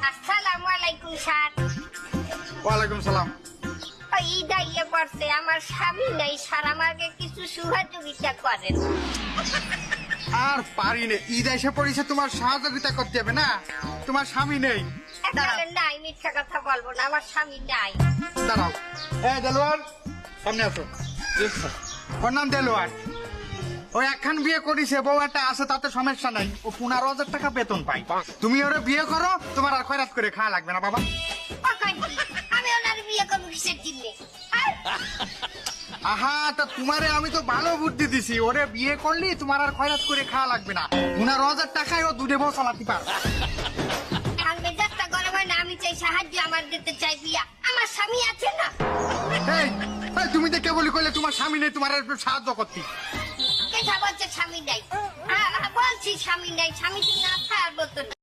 আসসালামু আলাইকুম স্যার। ওয়ালাইকুম সালাম। ঈদ আইয়ে পড়ছে, আমার স্বামী নাই স্যার, আমাকে কিছু সহযোগিতা করেন। আর পারি নে, ঈদ এসে পড়েছে, তোমার সহযোগিতা করতে হবে না? তোমার স্বামী নেই? তাহলে নাই, মিথ্যা কথা বলবো না, আমার স্বামী নাই। দাঁড়াও। দেলোয়ার, সামনে আসো। ওর নাম দেলোয়ার। ও একখান বিয়ে করেছে, বউ একটা আছে, তাতে সমস্যা নাই। ও 15,000 টাকা বেতন পাই। তুমি ওরা বিয়ে করো, তোমার আর খয়রাত করে খাওয়া লাগবে না বাবা। আমি ওনার বিয়ে করবো কিসের জন্যে? আহা, তা তোমারে আমি তো ভালো বুদ্ধি দিছি। ওরে বিয়ে করলি তোমার আর খয়রাত করে খাওয়া লাগবে না। 15,000 টাকায় ও দুধে বউ চালাতে পারবে। আর মেজাজটা গরম হয় না, আমি চাই সাহায্য, আমার দিতে চাই বিয়া। আমার স্বামী আছে না? এই, তুমি তো কেবলই করলে তোমার স্বামী নেই, তোমার আর সাহায্য করতে। কথা বলছে স্বামী নাই। বলছি স্বামী নাই, স্বামী কি না থাকার মতো না।